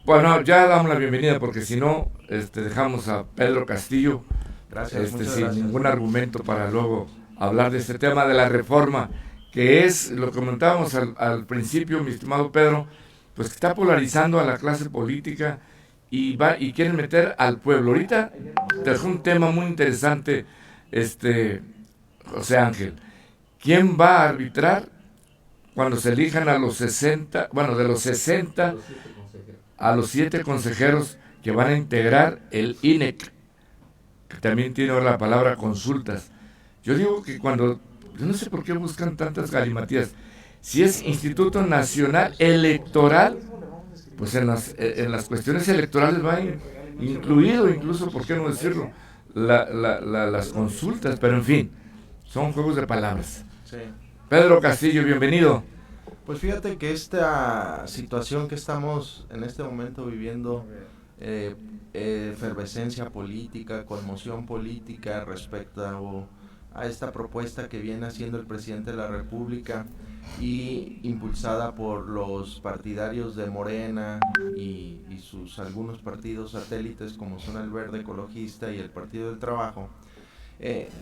Bueno, ya damos la bienvenida porque si no, dejamos a Pedro Castillo Muchas sin gracias. ningún argumento para luego hablar de este tema de la reforma, que es lo que comentábamos al principio, mi estimado Pedro, pues que está polarizando a la clase política y quieren meter al pueblo. Ahorita dejó un tema muy interesante, José Ángel. ¿Quién va a arbitrar cuando se elijan a los 60, bueno, de los 60 a los 7 consejeros que van a integrar el INEC, que también tiene ahora la palabra consultas? Yo digo que yo no sé por qué buscan tantas galimatías. Si es Instituto Nacional Electoral, pues en las cuestiones electorales va incluido, incluso, ¿por qué no decirlo? Las consultas, pero en fin, son juegos de palabras. Sí. Pedro Castillo, bienvenido. Pues fíjate que esta situación que estamos en este momento viviendo, eh, efervescencia política, conmoción política respecto a esta propuesta que viene haciendo el presidente de la República y impulsada por los partidarios de Morena y sus algunos partidos satélites como son el Verde Ecologista y el Partido del Trabajo,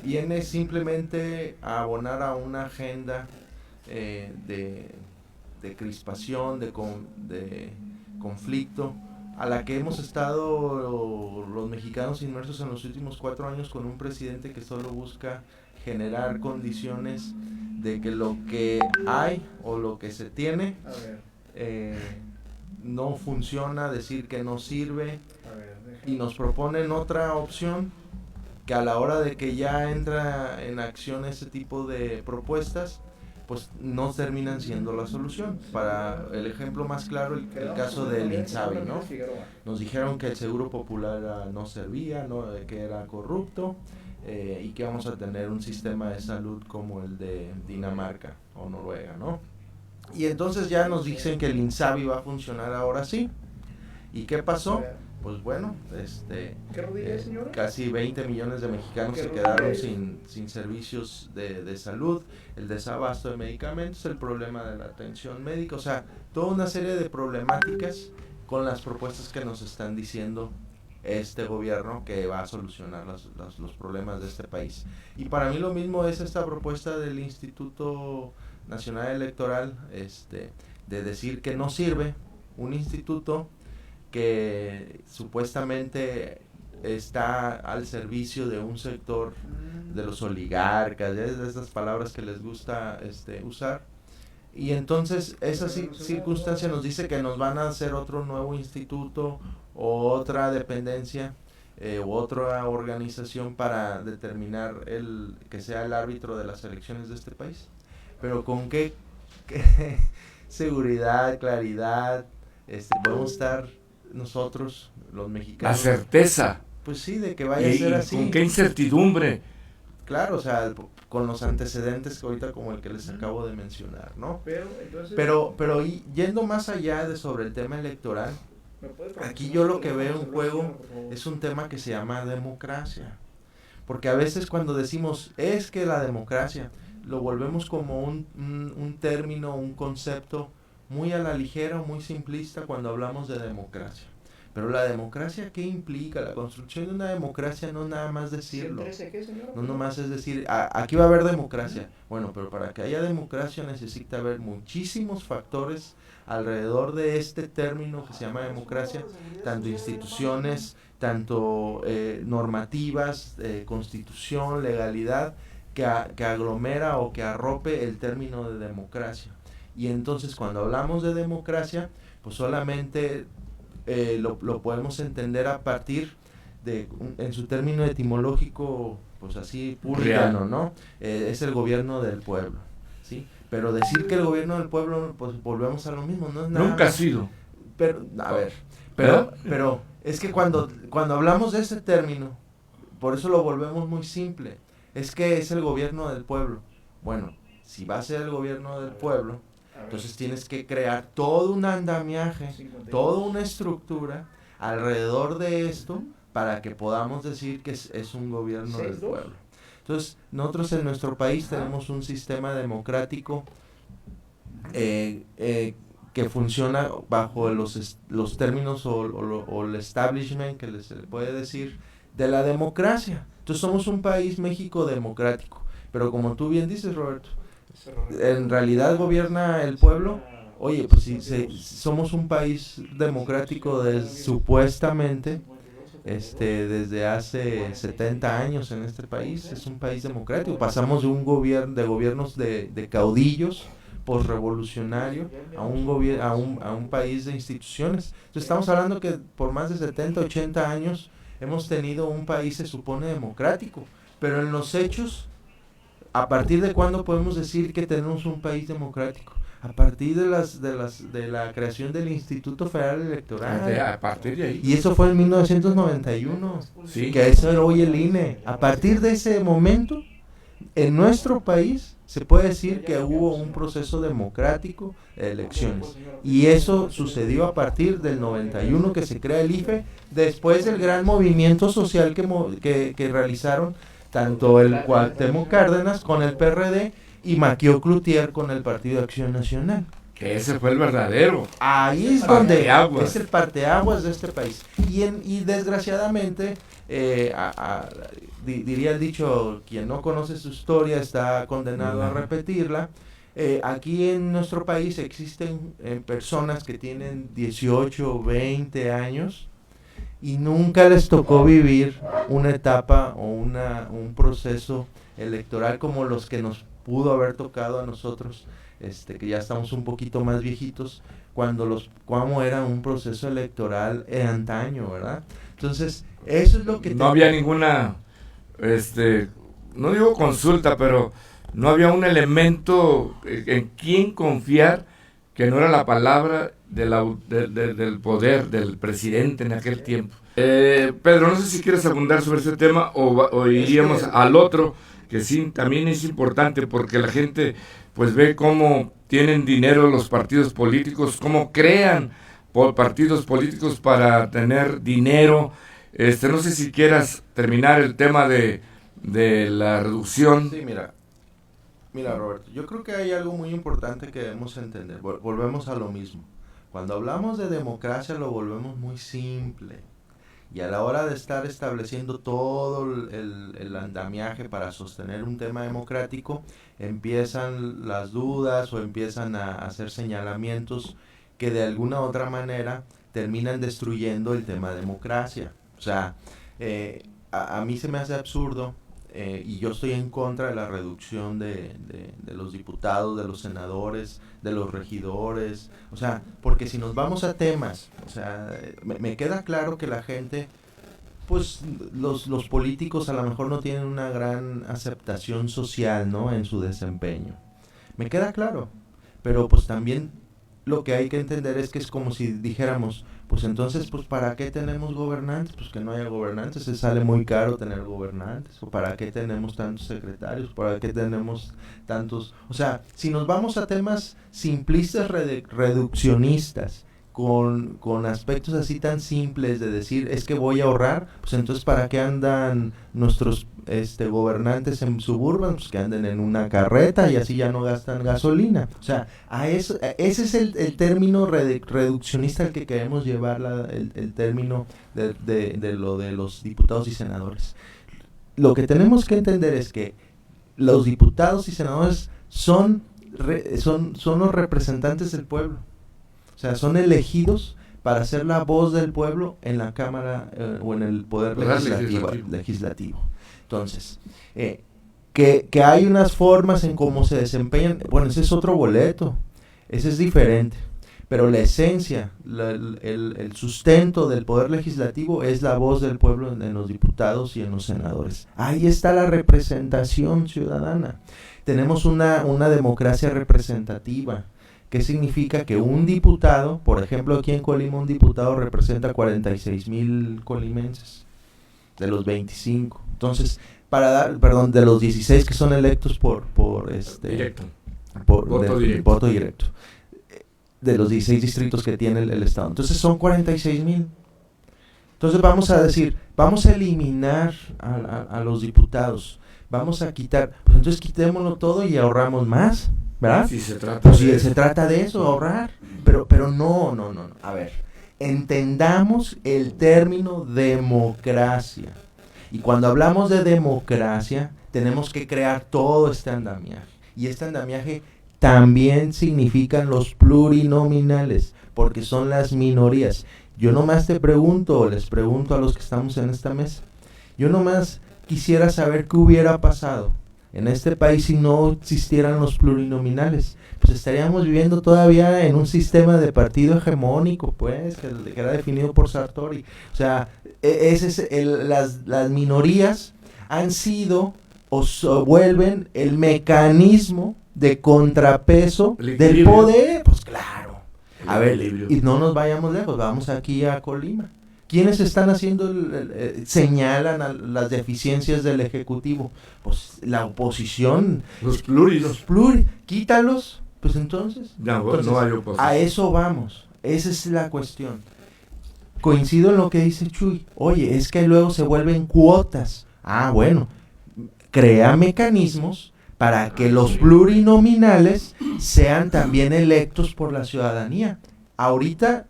viene simplemente a abonar a una agenda de crispación, de conflicto, a la que hemos estado los mexicanos inmersos en los últimos 4 años con un presidente que solo busca generar condiciones de que lo que hay o lo que se tiene eh, no funciona, decir que no sirve, y nos proponen otra opción que a la hora de que ya entra en acción ese tipo de propuestas, pues no terminan siendo la solución. Para el ejemplo más claro, el caso del INSABI, ¿no? Nos dijeron que el Seguro Popular no servía, ¿no? Que era corrupto, y que vamos a tener un sistema de salud como el de Dinamarca o Noruega, ¿no? Y entonces ya nos dicen que el INSABI va a funcionar ahora sí. ¿Y qué pasó? Pues bueno, casi 20 millones de mexicanos se quedaron sin servicios de salud, el desabasto de medicamentos, el problema de la atención médica, o sea, toda una serie de problemáticas con las propuestas que nos están diciendo este gobierno que va a solucionar los problemas de este país. Y para mí lo mismo es esta propuesta del Instituto Nacional Electoral, de decir que no sirve un instituto que supuestamente está al servicio de un sector de los oligarcas, de esas palabras que les gusta usar. Y entonces esa circunstancia nos dice que nos van a hacer otro nuevo instituto o otra dependencia, u otra organización para determinar que sea el árbitro de las elecciones de este país. Pero con qué seguridad, claridad, podemos estar nosotros, los La mexicanos, certeza. pues sí, de que vaya a ser así. Con qué incertidumbre. Claro, o sea, con los antecedentes que ahorita como el que les acabo de mencionar, ¿no? Pero yendo más allá de sobre el tema electoral, aquí yo lo que veo en juego es un tema que se llama democracia. Porque a veces cuando decimos es que la democracia, lo volvemos como un término, un concepto muy a la ligera, muy simplista cuando hablamos de democracia. Pero la democracia, ¿qué implica? La construcción de una democracia no nada más decirlo. No nomás es decir, aquí va a haber democracia. Bueno, pero para que haya democracia necesita haber muchísimos factores alrededor de este término que se llama democracia, tanto instituciones, tanto normativas, constitución, legalidad, que aglomera o que arrope el término de democracia. Y entonces cuando hablamos de democracia, pues solamente lo podemos entender a partir de, en su término etimológico, pues así, puro y llano, ¿no? Es el gobierno del pueblo, ¿sí? Pero decir que el gobierno del pueblo, pues volvemos a lo mismo, no es nada. Nunca ha sido. Pero, a ver, pero es que cuando hablamos de ese término, por eso lo volvemos muy simple, es que es el gobierno del pueblo. Bueno, si va a ser el gobierno del pueblo, entonces tienes que crear todo un andamiaje, toda una estructura alrededor de esto para que podamos decir que es un gobierno del pueblo. Entonces, nosotros en nuestro país tenemos un sistema democrático que funciona bajo los términos o el establishment, que se le puede decir, de la democracia. Entonces somos un país, México, democrático, pero como tú bien dices, Roberto, en realidad gobierna el pueblo. Oye, pues si somos un país democrático supuestamente, desde hace 70 años en este país, es un país democrático. Pasamos de gobiernos de caudillos posrevolucionario a un país de instituciones. Entonces estamos hablando que por más de 70, 80 años hemos tenido un país, se supone, democrático, pero en los hechos, ¿a partir de cuándo podemos decir que tenemos un país democrático? A partir de la creación del Instituto Federal Electoral. A partir de ahí. Y eso fue en 1991, sí. Que eso era hoy el INE. A partir de ese momento, en nuestro país se puede decir que hubo un proceso democrático de elecciones. Y eso sucedió a partir del 91, que se crea el IFE, después del gran movimiento social que realizaron tanto el Cuauhtémoc Cárdenas con el PRD y Maquio Cloutier con el Partido de Acción Nacional. Que ese fue el verdadero. Ahí es donde es el parteaguas de este país. Y desgraciadamente, diría el dicho, quien no conoce su historia está condenado a repetirla. Aquí en nuestro país existen personas que tienen 18, 20 años y nunca les tocó vivir una etapa o un proceso electoral como los que nos pudo haber tocado a nosotros, que ya estamos un poquito más viejitos, cómo era un proceso electoral en antaño, ¿verdad? Entonces, eso es lo que... No había ninguna, no digo consulta, pero no había un elemento en quien confiar que no era la palabra del poder del presidente en aquel tiempo. Pedro, no sé si quieres abundar sobre este tema o iríamos al otro, que sí, también es importante porque la gente pues ve cómo tienen dinero los partidos políticos, cómo crean partidos políticos para tener dinero. No sé si quieras terminar el tema de la reducción. Sí, mira Roberto, yo creo que hay algo muy importante que debemos entender. Volvemos a lo mismo. Cuando hablamos de democracia lo volvemos muy simple. Y a la hora de estar estableciendo todo el andamiaje para sostener un tema democrático, empiezan las dudas o empiezan a hacer señalamientos que de alguna u otra manera terminan destruyendo el tema democracia. O sea, a mí se me hace absurdo, y yo estoy en contra de la reducción de los diputados, de los senadores, de los regidores, o sea, porque si nos vamos a temas, o sea, me queda claro que la gente, pues los políticos a lo mejor no tienen una gran aceptación social, ¿no?, en su desempeño, me queda claro, pero pues también lo que hay que entender es que es como si dijéramos, pues entonces, pues ¿para qué tenemos gobernantes? Pues que no haya gobernantes, se sale muy caro tener gobernantes, o ¿para qué tenemos tantos secretarios? ¿Para qué tenemos tantos? O sea, si nos vamos a temas simplistas, reduccionistas, con aspectos así tan simples de decir, es que voy a ahorrar, pues entonces ¿para qué andan nuestros gobernantes en suburban? Pues que anden en una carreta y así ya no gastan gasolina. O sea, ese es el término reduccionista al que queremos llevar el término de lo de los diputados y senadores. Lo que tenemos que entender es que los diputados y senadores son los representantes del pueblo. O sea, son elegidos para ser la voz del pueblo en la Cámara o en el Poder Legislativo. Entonces, que hay unas formas en cómo se desempeñan, bueno, ese es otro boleto, ese es diferente, pero la esencia, el sustento del Poder Legislativo es la voz del pueblo en los diputados y en los senadores. Ahí está la representación ciudadana. Tenemos una democracia representativa. ¿Qué significa? Que un diputado, por ejemplo aquí en Colima, un diputado representa 46,000 colimenses, de los 25. Entonces, de los 16 que son electos por voto directo, de los 16 distritos que tiene el estado. Entonces son 46,000. Entonces vamos a decir, vamos a eliminar a los diputados, vamos a quitar, pues entonces quitémoslo todo y ahorramos más. ¿verdad? Si se trata pues de si se trata de eso, ahorrar. Pero no. A ver, entendamos el término democracia. Y cuando hablamos de democracia, tenemos que crear todo este andamiaje. Y este andamiaje también significan los plurinominales, porque son las minorías. Yo nomás te pregunto, les pregunto a los que estamos en esta mesa, yo nomás quisiera saber qué hubiera pasado en este país si no existieran los plurinominales. Pues estaríamos viviendo todavía en un sistema de partido hegemónico, pues, que era definido por Sartori. O sea, las minorías han sido o vuelven el mecanismo de contrapeso del poder. Pues claro. A ver, y no nos vayamos lejos, vamos aquí a Colima. ¿Quiénes están haciendo, señalan las deficiencias del Ejecutivo? Pues la oposición. Los pluris. Quítalos, pues entonces. No hay oposición. A eso vamos, esa es la cuestión. Coincido en lo que dice Chuy. Oye, es que luego se vuelven cuotas. Bueno, crea mecanismos para que los plurinominales sean también electos por la ciudadanía. Ahorita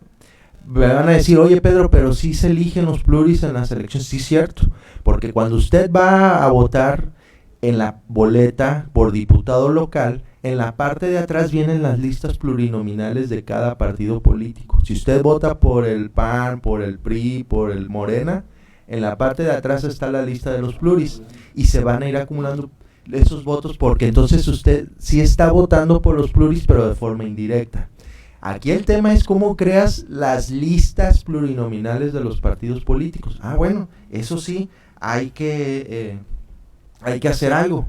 me van a decir, oye Pedro, pero sí se eligen los pluris en las elecciones. Sí, cierto, porque cuando usted va a votar en la boleta por diputado local, en la parte de atrás vienen las listas plurinominales de cada partido político. Si usted vota por el PAN, por el PRI, por el Morena, en la parte de atrás está la lista de los pluris y se van a ir acumulando esos votos, porque entonces usted sí está votando por los pluris, pero de forma indirecta. Aquí el tema es cómo creas las listas plurinominales de los partidos políticos. Bueno, eso sí, hay que hacer algo.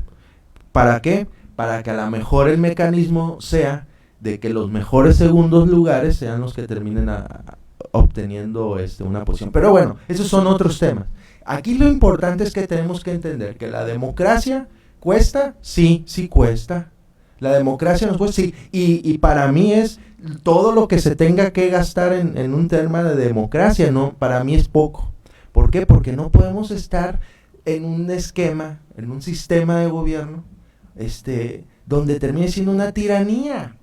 ¿Para qué? Para que a lo mejor el mecanismo sea de que los mejores segundos lugares sean los que terminen obteniendo una posición. Pero bueno, esos son otros temas. Aquí lo importante es que tenemos que entender que la democracia ¿cuesta? Sí cuesta. La democracia nos cuesta, sí. Y para mí es todo lo que se tenga que gastar en un tema de democracia, ¿no? Para mí es poco. ¿Por qué? Porque no podemos estar en un esquema, en un sistema de gobierno, donde termine siendo una tiranía.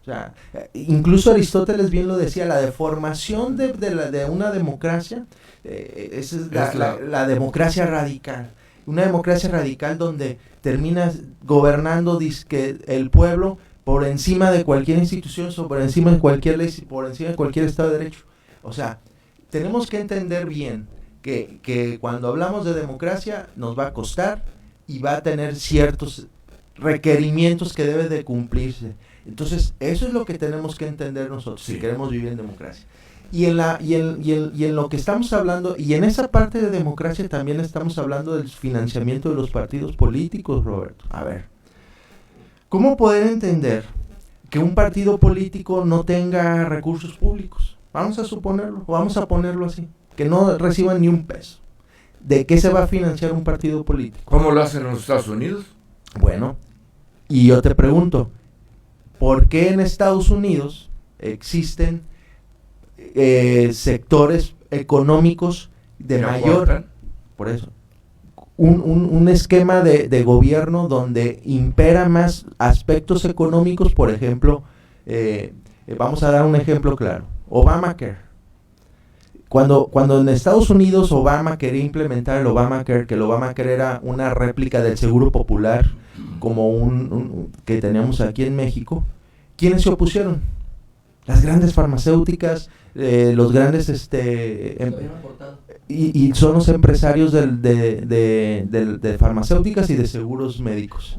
O sea, incluso Aristóteles bien lo decía, la deformación de una democracia, esa es la democracia radical. Una democracia radical donde terminas gobernando el pueblo por encima de cualquier institución, por encima de cualquier ley, por encima de cualquier Estado de Derecho. O sea, tenemos que entender bien que cuando hablamos de democracia nos va a costar y va a tener ciertos requerimientos que deben de cumplirse. Entonces, eso es lo que tenemos que entender nosotros si queremos vivir en democracia. Y en lo que estamos hablando, y en esa parte de democracia también estamos hablando del financiamiento de los partidos políticos, Roberto. A ver, ¿cómo poder entender que un partido político no tenga recursos públicos? Vamos a suponerlo, o vamos a ponerlo así, que no reciban ni un peso. ¿De qué se va a financiar un partido político? ¿Cómo lo hacen en los Estados Unidos? Bueno, y yo te pregunto, ¿por qué en Estados Unidos existen sectores económicos de mayor, por eso, un esquema de gobierno donde impera más aspectos económicos? Por ejemplo, vamos a dar un ejemplo claro, Obamacare. Cuando en Estados Unidos Obama quería implementar el Obamacare, que el Obamacare era una réplica del Seguro Popular, como un que tenemos aquí en México, ¿quiénes se opusieron? Las grandes farmacéuticas, los grandes y son los empresarios de farmacéuticas y de seguros médicos,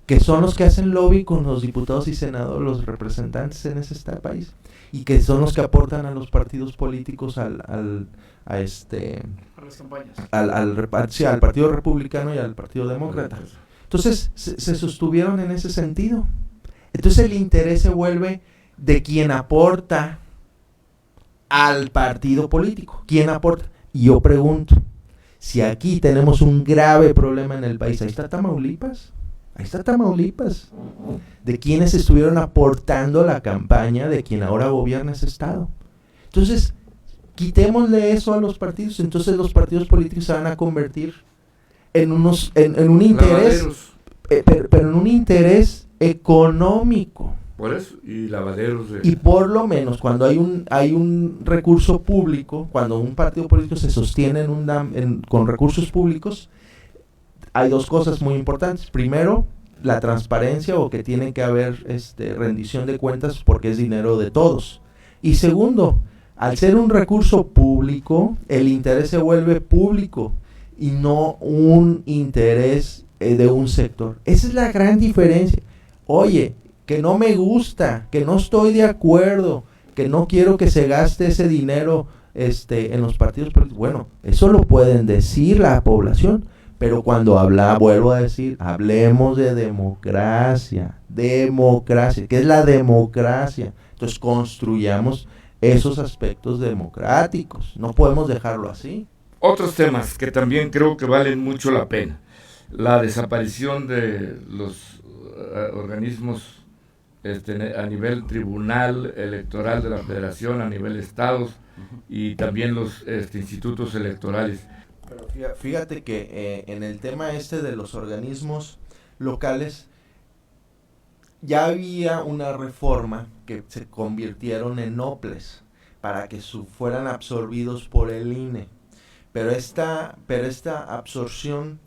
que son los que hacen lobby con los diputados y senadores, los representantes en ese país, y que son los que aportan a los partidos políticos a las campañas, al Partido Republicano y al Partido Demócrata. Entonces se sostuvieron en ese sentido. Entonces el interés se vuelve de quien aporta al partido político. ¿Quién aporta? Y yo pregunto, si aquí tenemos un grave problema en el país, ahí está Tamaulipas, de quienes estuvieron aportando la campaña de quien ahora gobierna ese estado. Entonces, quitémosle eso a los partidos, entonces los partidos políticos se van a convertir en un interés, pero en un interés económico. Por eso, y lavaderos Y por lo menos cuando hay un recurso público, cuando un partido político se sostiene con recursos públicos, hay dos cosas muy importantes. Primero, la transparencia, o que tiene que haber rendición de cuentas porque es dinero de todos. Y segundo, al ser un recurso público, el interés se vuelve público y no un interés de un sector. Esa es la gran diferencia. Oye, que no me gusta, que no estoy de acuerdo, que no quiero que se gaste ese dinero en los partidos políticos. Bueno, eso lo pueden decir la población, pero cuando vuelvo a decir, hablemos de democracia, ¿qué es la democracia? Entonces construyamos esos aspectos democráticos, no podemos dejarlo así. Otros temas que también creo que valen mucho la pena: la desaparición de los organismos a nivel tribunal electoral de la federación, a nivel estados, y también los institutos electorales. Pero fíjate que en el tema de los organismos locales ya había una reforma que se convirtieron en OPLES para que fueran absorbidos por el INE, pero esta absorción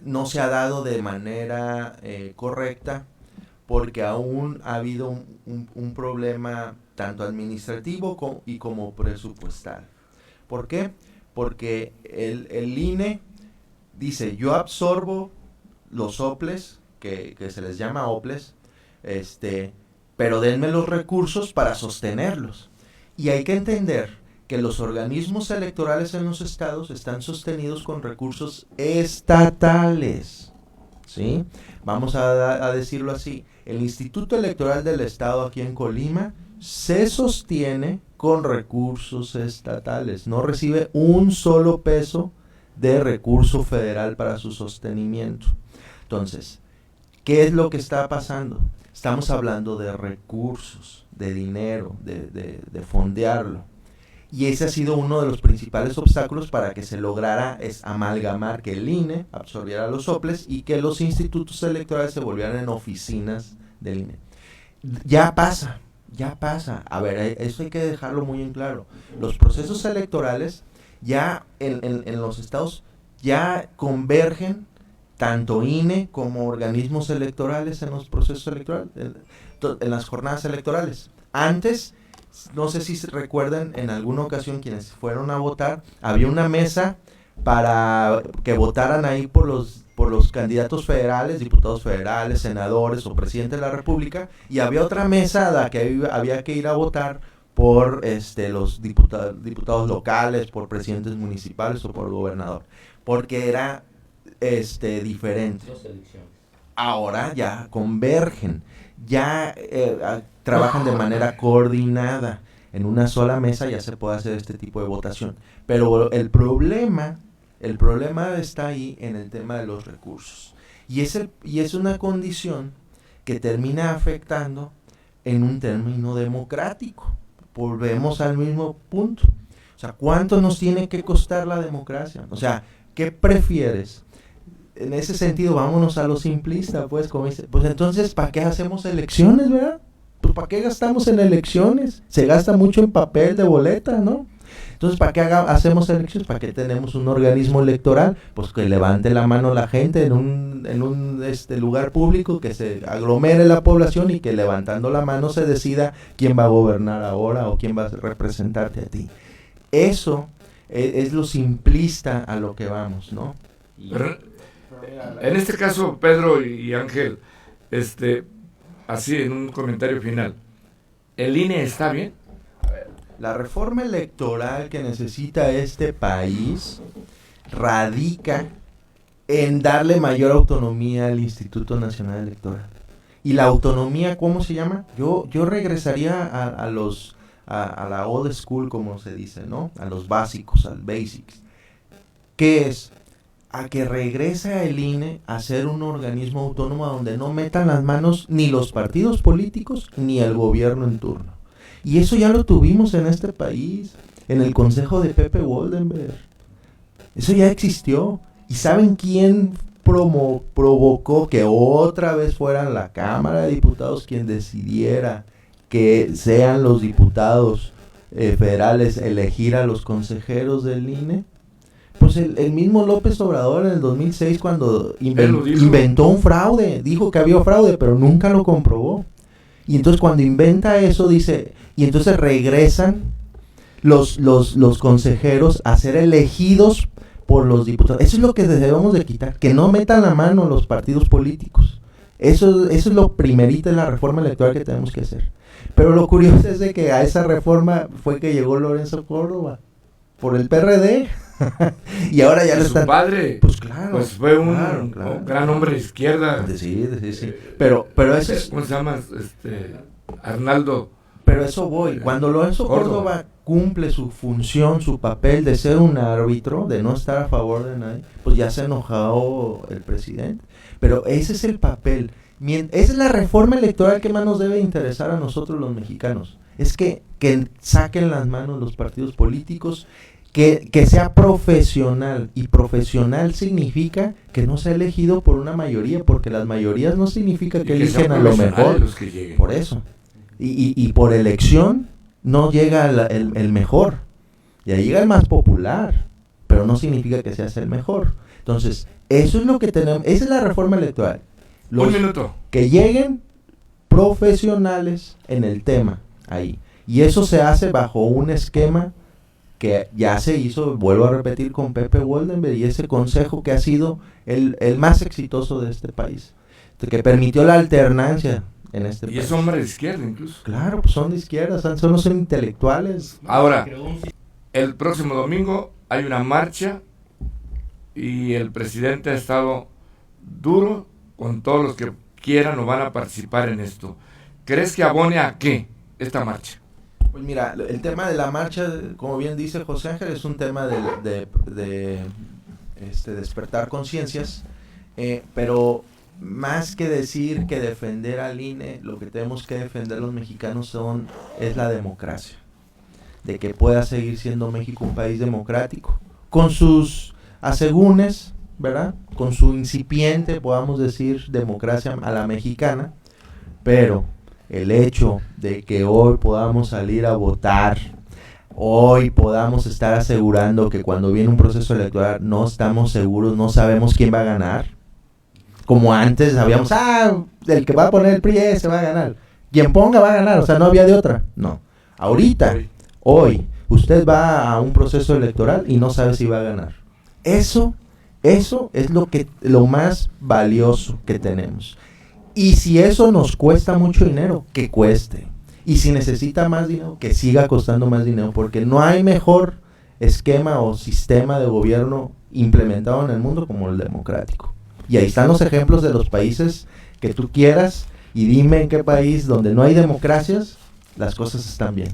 no se ha dado de manera correcta, porque aún ha habido un problema tanto administrativo como presupuestal. ¿Por qué? Porque el INE dice, yo absorbo los OPLES, que se les llama OPLES, pero denme los recursos para sostenerlos. Y hay que entender que los organismos electorales en los estados están sostenidos con recursos estatales, ¿sí? Vamos a decirlo así. El Instituto Electoral del Estado aquí en Colima se sostiene con recursos estatales. No recibe un solo peso de recurso federal para su sostenimiento. Entonces, ¿qué es lo que está pasando? Estamos hablando de recursos, de dinero, de fondearlo. Y ese ha sido uno de los principales obstáculos para que se lograra amalgamar, que el INE absorbiera los OPLES y que los institutos electorales se volvieran en oficinas del INE. Ya pasa. A ver, eso hay que dejarlo muy en claro. Los procesos electorales ya en los estados ya convergen tanto INE como organismos electorales en los procesos electorales, en las jornadas electorales. Antes, no sé si se recuerdan, en alguna ocasión quienes fueron a votar, había una mesa para que votaran ahí por los candidatos federales, diputados federales, senadores o presidente de la república, y había otra mesa a la que había que ir a votar por los diputados locales, por presidentes municipales o por el gobernador, porque era diferente. Ahora ya convergen, ya trabajan de manera coordinada. En una sola mesa ya se puede hacer este tipo de votación. Pero el problema está ahí en el tema de los recursos. Y es una condición que termina afectando en un término democrático. Volvemos al mismo punto. O sea, ¿cuánto nos tiene que costar la democracia? O sea, ¿qué prefieres? En ese sentido, vámonos a lo simplista, pues, como dice, pues entonces, ¿para qué hacemos elecciones, verdad? Pues, ¿para qué gastamos en elecciones? Se gasta mucho en papel de boleta, ¿no? Entonces, ¿para qué hacemos elecciones? ¿Para qué tenemos un organismo electoral? Pues que levante la mano la gente en un lugar público, que se aglomere la población y que levantando la mano se decida quién va a gobernar ahora o quién va a representarte a ti. Eso es lo simplista a lo que vamos, ¿no? En este caso, Pedro y Ángel, así en un comentario final, ¿el INE está bien? La reforma electoral que necesita este país radica en darle mayor autonomía al Instituto Nacional Electoral. Y la autonomía, ¿cómo se llama? Yo regresaría a la old school, como se dice, ¿no? A los básicos, al basics. ¿Qué es? A que regresa el INE a ser un organismo autónomo donde no metan las manos ni los partidos políticos ni el gobierno en turno. Y eso ya lo tuvimos en este país, en el consejo de Pepe Woldenberg. Eso ya existió. ¿Y saben quién provocó que otra vez fueran la Cámara de Diputados quien decidiera que sean los diputados federales elegir a los consejeros del INE. Pues el mismo López Obrador en el 2006 cuando inventó un fraude, dijo que había fraude, pero nunca lo comprobó. Y entonces cuando inventa eso dice, y entonces regresan los consejeros a ser elegidos por los diputados. Eso es lo que debemos de quitar, que no metan la mano los partidos políticos. Eso es lo primerito en la reforma electoral que tenemos que hacer. Pero lo curioso es de que a esa reforma fue que llegó Lorenzo Córdoba por el PRD. Y ahora ya lo están. Su padre, pues claro, pues fue un gran hombre de izquierda. Sí. Pero eso es. ¿Cómo se llama? Arnaldo. Pero eso voy. Cuando Lorenzo Córdoba cumple su función, su papel de ser un árbitro, de no estar a favor de nadie, pues ya se ha enojado el presidente. Pero ese es el papel. Esa es la reforma electoral que más nos debe interesar a nosotros los mexicanos. Es que saquen las manos los partidos políticos. Que sea profesional, y profesional significa que no sea elegido por una mayoría, porque las mayorías no significa que eligen a lo mejor, por eso, y por elección no llega el mejor, ya llega el más popular, pero no significa que seas el mejor. Entonces, eso es lo que tenemos, esa es la reforma electoral. Un minuto. Que lleguen profesionales en el tema ahí, y eso se hace bajo un esquema que ya se hizo, vuelvo a repetir, con Pepe Woldenberg y ese consejo que ha sido el más exitoso de este país, que permitió la alternancia en este país. Y es hombre de izquierda incluso. Claro, pues son de izquierda, son intelectuales. Ahora, el próximo domingo hay una marcha y el presidente ha estado duro con todos los que quieran o van a participar en esto. ¿Crees que abone a qué esta marcha? Pues mira, el tema de la marcha, como bien dice José Ángel, es un tema de despertar conciencias, pero más que decir que defender al INE, lo que tenemos que defender los mexicanos es la democracia, de que pueda seguir siendo México un país democrático, con sus asegúnes, ¿verdad? Con su incipiente, podamos decir, democracia a la mexicana, pero el hecho de que hoy podamos salir a votar, hoy podamos estar asegurando que cuando viene un proceso electoral no estamos seguros, no sabemos quién va a ganar, como antes sabíamos, el que va a poner el PRI se va a ganar, quien ponga va a ganar, o sea, no había de otra. No, ahorita, hoy, usted va a un proceso electoral y no sabe si va a ganar. Eso es lo más valioso que tenemos. Y si eso nos cuesta mucho dinero, que cueste. Y si necesita más dinero, que siga costando más dinero, porque no hay mejor esquema o sistema de gobierno implementado en el mundo como el democrático. Y ahí están los ejemplos de los países que tú quieras, y dime en qué país donde no hay democracias, las cosas están bien.